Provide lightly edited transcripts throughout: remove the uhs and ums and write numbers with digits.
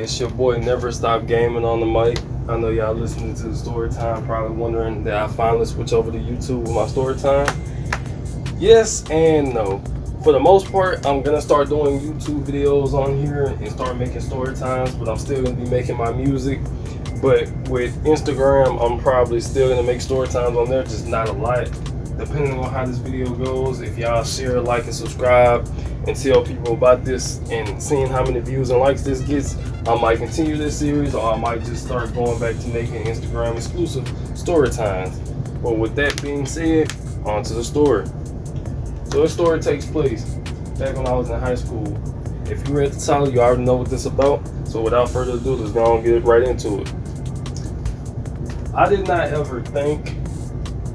it's your boy Neverstopgameing on the mic. I know y'all listening to the Storytime, probably wondering that I finally switch over to YouTube with my Storytime. Yes and no. For the most part, I'm gonna start doing YouTube videos on here and start making Storytimes, but I'm still gonna be making my music. But with Instagram, I'm probably still gonna make Storytimes on there, just not a lot. Depending on how this video goes, if y'all share, like, and subscribe, and tell people about this, and seeing how many views and likes this gets, I might continue this series, or I might just start going back to making Instagram exclusive story times. But with that being said, on to the story. So this story takes place back when I was in high school. If you read the title, you already know what this is about. So without further ado, let's go and get right into it. I did not ever think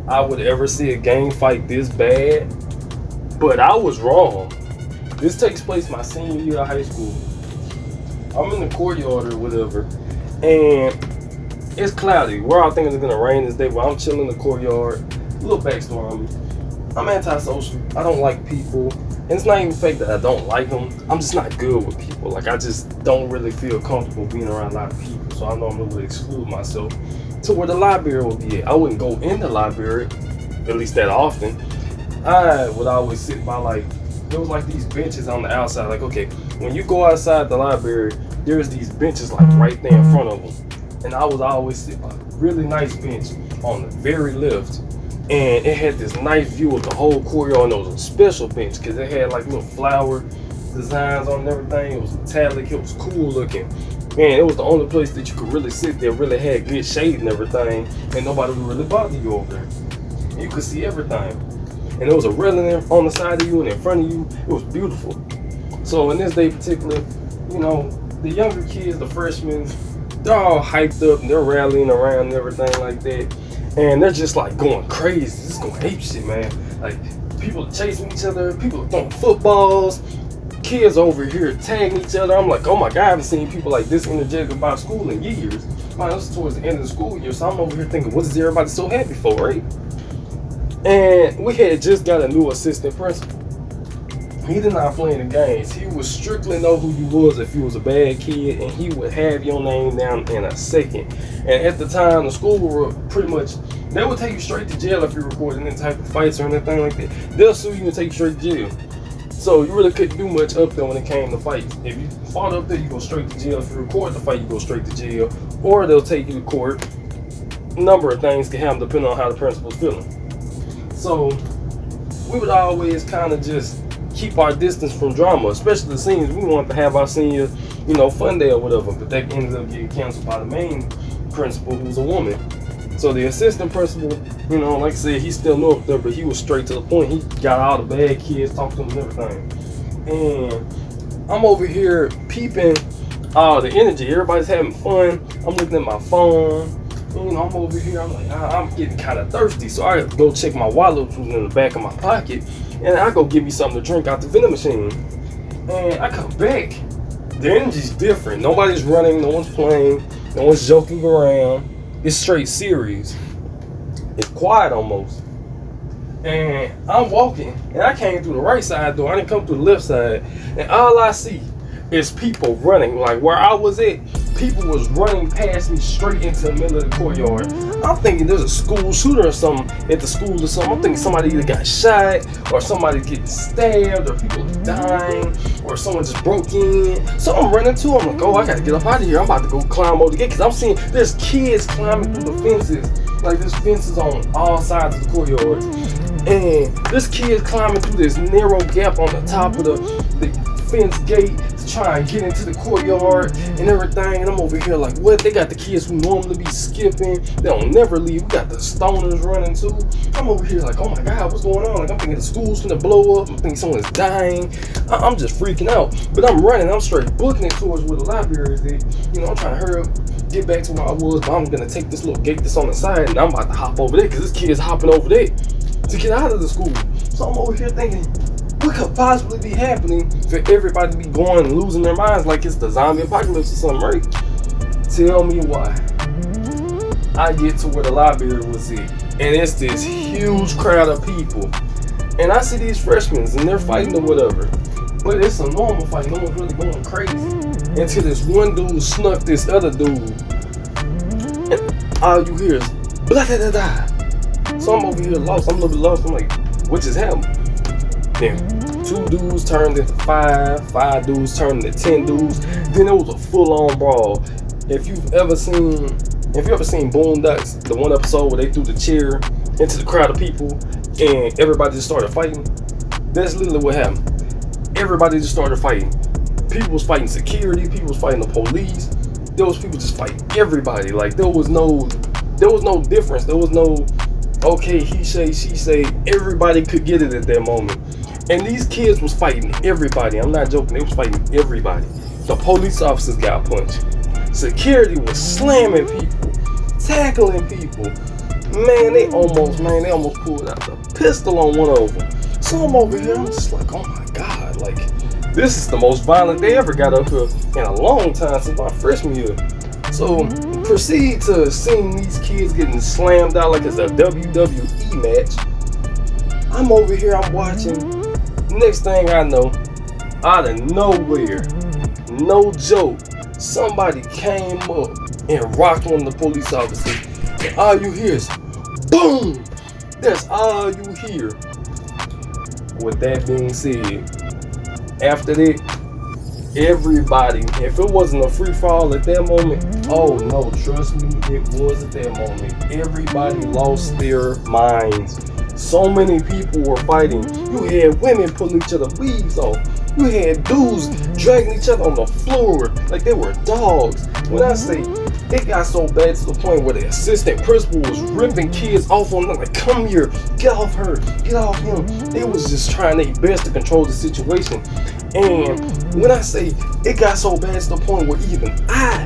I would ever see a gang fight this bad, but I was wrong. This takes place my senior year of high school. I'm in the courtyard or whatever, and it's cloudy. We're all thinking it's gonna rain this day, but I'm chilling in the courtyard. A little backstory on me. I'm antisocial. I don't like people. And it's not even fake that I don't like them. I'm just not good with people. Like, I just don't really feel comfortable being around a lot of people. So I normally would exclude myself to where the library would be at. I wouldn't go in the library, at least that often. I would always sit by, like, there was like these benches on the outside. Like, okay, when you go outside the library, there's these benches like right there in front of them. And I would always sit by a really nice bench on the very left. And it had this nice view of the whole courtyard, and it was a special bench because it had like little flower designs on and everything. It was metallic, it was cool looking. Man, it was the only place that you could really sit there, really had good shade and everything, and nobody would really bother you over there. You could see everything. And there was a railing on the side of you and in front of you. It was beautiful. So in this day particular, you know, the younger kids, the freshmen, they're all hyped up and they're rallying around and everything like that. And they're just like going crazy, just going ape shit, man. Like, people are chasing each other, people are throwing footballs, kids over here tagging each other. I'm like, oh my God, I haven't seen people like this energetic about school in years. Man, this is towards the end of the school year, so I'm over here thinking, what is everybody so happy for, right? And we had just got a new assistant principal. He did not play in the games. He would strictly know who you was if you was a bad kid, and he would have your name down in a second. And at the time, the school were pretty much, they would take you straight to jail if you reported any type of fights or anything like that. They'll sue you and take you straight to jail. So you really couldn't do much up there when it came to fights. If you fought up there, you go straight to jail. If you record the fight, you go straight to jail. Or they'll take you to court. A number of things can happen depending on how the principal's feeling. So we would always kind of just keep our distance from drama, especially the seniors. We wanted to have our senior, you know, fun day or whatever, but that ended up getting canceled by the main principal, who was a woman. So the assistant principal, you know, like I said, he still knew up there, but he was straight to the point. He got all the bad kids, talked to them and everything. And I'm over here peeping all the energy. Everybody's having fun. I'm looking at my phone. You know, I'm over here, I'm like, I'm getting kind of thirsty, so I have to go check my wallet, which was in the back of my pocket, and I go get me something to drink out the vending machine. And I come back, the energy's different. Nobody's running, no one's playing, no one's joking around. It's straight serious. It's quiet almost. And I'm walking, and I came through the right side door, I didn't come through the left side, and all I see is people running. Like, where I was at, people was running past me straight into the middle of the courtyard. I'm thinking there's a school shooter or something at the school or something. I'm thinking somebody either got shot, or somebody's getting stabbed, or people are dying, or someone just broke in. So I'm running too. I'm like, oh, I gotta get up out of here. I'm about to go climb over the gate, because I'm seeing there's kids climbing through the fences. Like, there's fences on all sides of the courtyard. And there's kids climbing through this narrow gap on the top of the fence gate to try and get into the courtyard and everything. And I'm over here like, what? They got the kids who normally be skipping. They don't never leave. We got the stoners running too. I'm over here like, oh my God, what's going on? Like, I'm thinking the school's gonna blow up. I'm thinking someone's dying. I'm just freaking out. But I'm running. I'm straight booking it towards where the library is at. You know, I'm trying to hurry up, get back to where I was. But I'm gonna take this little gate that's on the side, and I'm about to hop over there because this kid's hopping over there to get out of the school. So I'm over here thinking, what could possibly be happening for everybody to be going and losing their minds like it's the zombie apocalypse or something, right? Tell me why. I get to where the library was at, and it's this huge crowd of people. And I see these freshmen, and they're fighting or whatever. But it's a normal fight, no one's really going crazy. until this one dude snuck this other dude. And all you hear is blah da da da. So I'm over here lost. I'm a little bit lost. I'm like, what just happened? Then 2 dudes turned into 5 dudes turned into 10 dudes. Then it was a full-on brawl. If you've ever seen Boondocks, the one episode where they threw the chair into the crowd of people and everybody just started fighting, that's literally what happened. Everybody just started fighting. People was fighting security, people was fighting the police. There was people just fighting everybody. Like there was no difference. There was no okay, he say, she say. Everybody could get it at that moment. And these kids was fighting everybody. I'm not joking, they was fighting everybody. The police officers got punched. Security was slamming people, tackling people. Man, they almost pulled out the pistol on one of them. So I'm over here, I'm just like, oh my God, like, this is the most violent they ever got up here in a long time since my freshman year. So proceed to seeing these kids getting slammed out like it's a WWE match. I'm over here, I'm watching. Next thing I know, out of nowhere, no joke, somebody came up and rocked one of the police officers. And all you hear is boom! That's all you hear. With that being said, after that, everybody, if it wasn't a free fall at that moment, oh no, trust me, it was at that moment. Everybody lost their minds. So many people were fighting. You had women pulling each other's weaves off. You had dudes dragging each other on the floor like they were dogs. When I say it got so bad to the point where the assistant principal was ripping kids off on them, like, come here, get off her, get off him. They was just trying their best to control the situation. And when I say it got so bad to the point where even I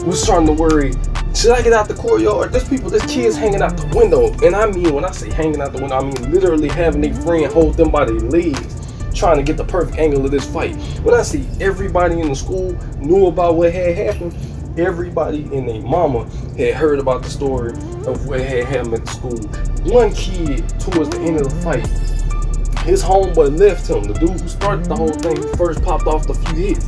was starting to worry, should I get out the courtyard? There's kids hanging out the window. And I mean, when I say hanging out the window, I mean literally having their friend hold them by their legs, trying to get the perfect angle of this fight. When I see everybody in the school knew about what had happened, everybody and their mama had heard about the story of what had happened at the school. One kid, towards the end of the fight, his homeboy left him. The dude who started the whole thing, who first popped off the few hits,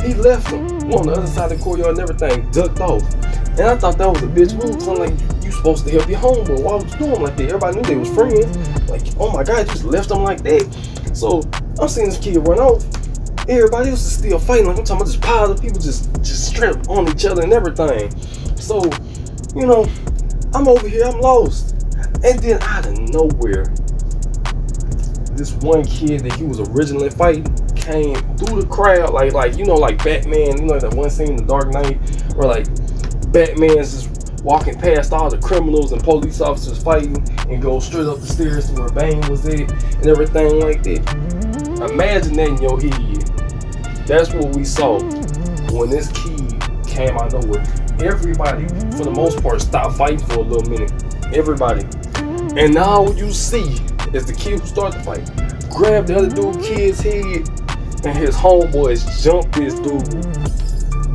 he left him. On the other side of the courtyard and everything, ducked off. And I thought that was a bitch move. So I'm like, you supposed to help your homeboy. Why would you do him like that? Everybody knew they was friends. Like, oh my God, you just left him like that. So I'm seeing this kid run off. Everybody else is still fighting. Like I'm talking about this pile of people just strapped on each other and everything. So, you know, I'm over here, I'm lost. And then out of nowhere, this one kid that he was originally fighting came through the crowd, like you know, like Batman, you know, that one scene in The Dark Knight where like Batman's just walking past all the criminals and police officers fighting and goes straight up the stairs to where Bane was at and everything like that. Imagine that in your head. That's what we saw when this kid came out of nowhere. Everybody, for the most part, stopped fighting for a little minute. Everybody. And now what you see is the kid who started the fight grabbed the other dude's kid's head and his homeboys jumped this dude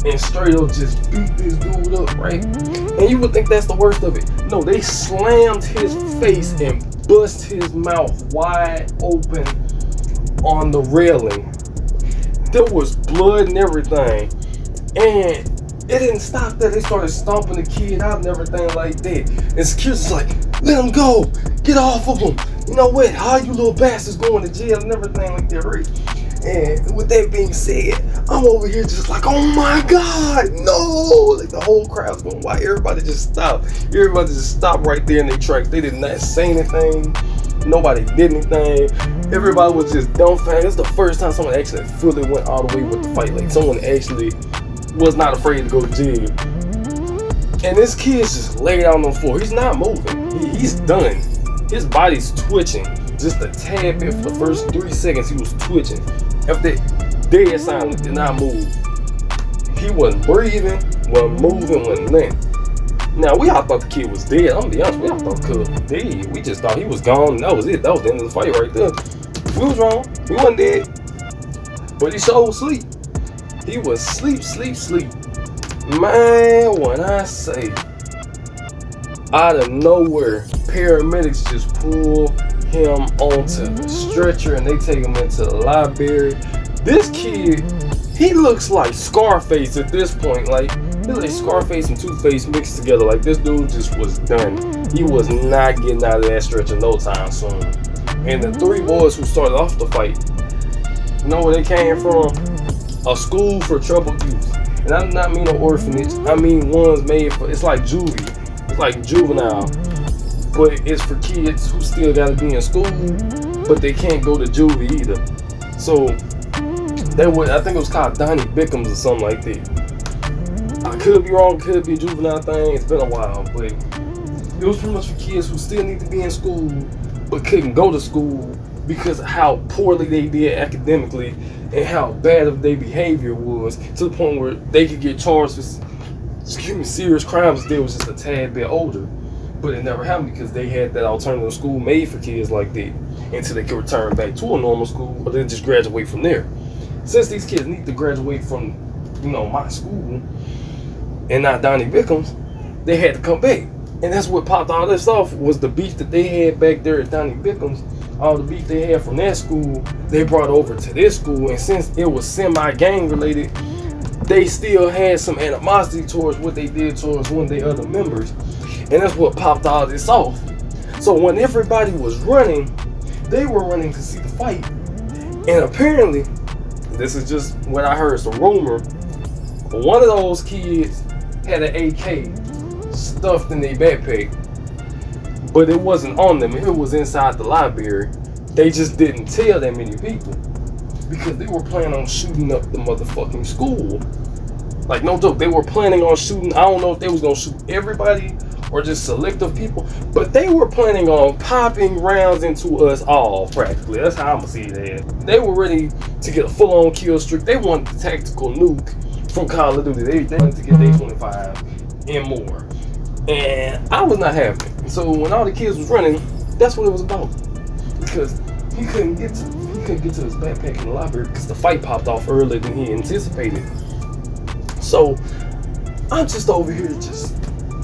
and straight up just beat this dude up, right? And you would think that's the worst of it. No, they slammed his face and bust his mouth wide open on the railing. There was blood and everything. And it didn't stop there. They started stomping the kid out and everything like that. And security's like, let him go. Get off of him. You know what? All you little bastards going to jail and everything like that, right? And with that being said, I'm over here just like, oh my God, no! Like the whole crowd's going, why? Everybody just stopped. Everybody just stopped right there in their tracks. They did not say anything. Nobody did anything. Everybody was just dumbfounded. It's the first time someone actually fully went all the way with the fight. Like someone actually was not afraid to go to jail. And this kid's just laid out on the floor. He's not moving. He's done. His body's twitching. Just a tad bit for the first 3 seconds he was twitching. After that, dead silent, did not move. He wasn't breathing, wasn't moving, wasn't nothing. Now, we all thought the kid was dead. I'm gonna be honest, we all thought the kid was dead. We just thought he was gone and that was it. That was the end of the fight right there. We was wrong. He wasn't dead. But he sure was asleep. He was sleep. Man, when I say out of nowhere, paramedics just pull him onto the stretcher and they take him into the library. This kid, He looks like Scarface at this point. Like, he looks like Scarface and Two-Face mixed together. Like, this dude just was done. He was not getting out of that stretch in no time soon. And the three boys who started off the fight, you know where they came from? A school for troubled youth. And I do not mean an orphanage. I mean ones made for, it's like juvie. It's like juvenile. But it's for kids who still gotta be in school, but they can't go to juvie either. So, I think it was called Donnie Bickham's or something like that. I could be wrong, could be a juvenile thing. It's been a while, but it was pretty much for kids who still need to be in school, but couldn't go to school because of how poorly they did academically and how bad of their behavior was, to the point where they could get charged for serious crimes if they was just a tad bit older. But it never happened because they had that alternative school made for kids like that until they could return back to a normal school or then just graduate from there. Since these kids need to graduate from, you know, my school and not Donnie Bickham's, they had to come back. And that's what popped all this off, was the beef that they had back there at Donnie Bickham's. All the beef they had from that school, they brought over to this school. And since it was semi-gang related, they still had some animosity towards what they did towards one of their other members. And that's what popped all this off. So when everybody was running, they were running to see the fight. And apparently, this is just what I heard, it's a rumor, one of those kids had an AK stuffed in their backpack, but it wasn't on them, it was inside the library. They just didn't tell that many people because they were planning on shooting up the motherfucking school. Like, no joke, they were planning on shooting, I don't know if they was gonna shoot everybody or just selective people, but they were planning on popping rounds into us all, practically. That's how I'm gonna see it. They were ready to get a full-on kill streak. They wanted the tactical nuke from Call of Duty. They wanted to get their 25 and more. And I was not having it. So when all the kids was running, that's what it was about. Because he couldn't get to his backpack in the library because the fight popped off earlier than he anticipated. So I'm just over here just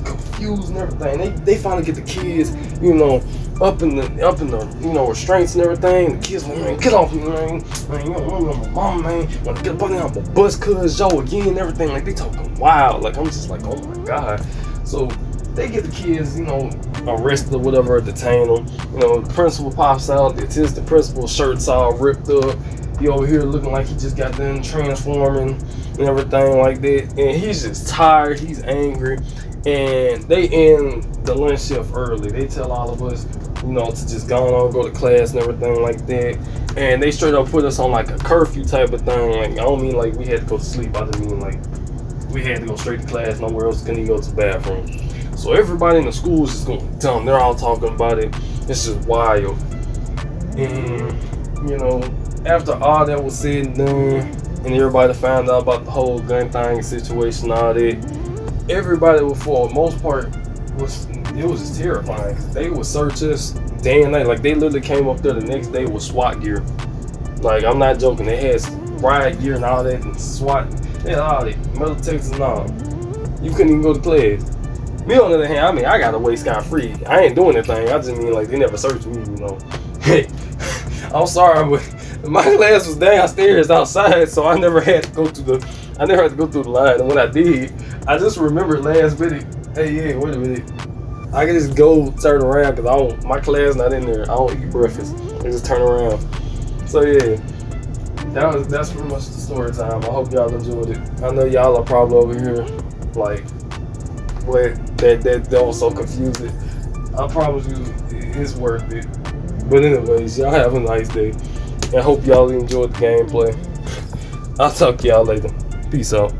confused and everything. They finally get the kids, you know, up in the you know, restraints and everything. The kids like, man, get off me, man. Man, you don't know my mom, man. Wanna get up on the bus, cuz Joe again and everything. Like, they talking wild. Like, I'm just like, oh my god. So they get the kids, you know, arrested or whatever, or detain them. You know, the principal pops out, the assistant principal shirt's all ripped up. He over here looking like he just got done transforming and everything like that. And he's just tired, he's angry. And they end the lunch shift early. They tell all of us, you know, to just go on, go to class and everything like that. And they straight up put us on like a curfew type of thing. Like, I don't mean like we had to go to sleep. I just mean like we had to go straight to class. Nowhere else can you go to the bathroom. So everybody in the school is just going dumb. They're all talking about it. It's just wild. And, you know, after all that was said and done, and everybody found out about the whole gun thing situation, all that, everybody, for the most part, it was just terrifying. They would search us day and night. Like, they literally came up there the next day with SWAT gear. Like, I'm not joking. They had riot gear and all that, and SWAT. They had all that, metal detectors and all. You couldn't even go to class. Me, on the other hand, I mean, I got away scot-free. I ain't doing anything. I just mean, like, they never searched me, you know. Hey, I'm sorry, but my class was downstairs outside, so I never had to go through the line. And when I did, I just remembered last minute, hey, yeah, wait a minute. I can just go turn around because my class not in there. I don't eat breakfast. I just turn around. So yeah, that's pretty much the story time. I hope y'all enjoyed it. I know y'all are probably over here like, what, that was so confusing. I promise you, it's worth it. But anyways, y'all have a nice day. And hope y'all enjoyed the gameplay. I'll talk to y'all later. Peace out.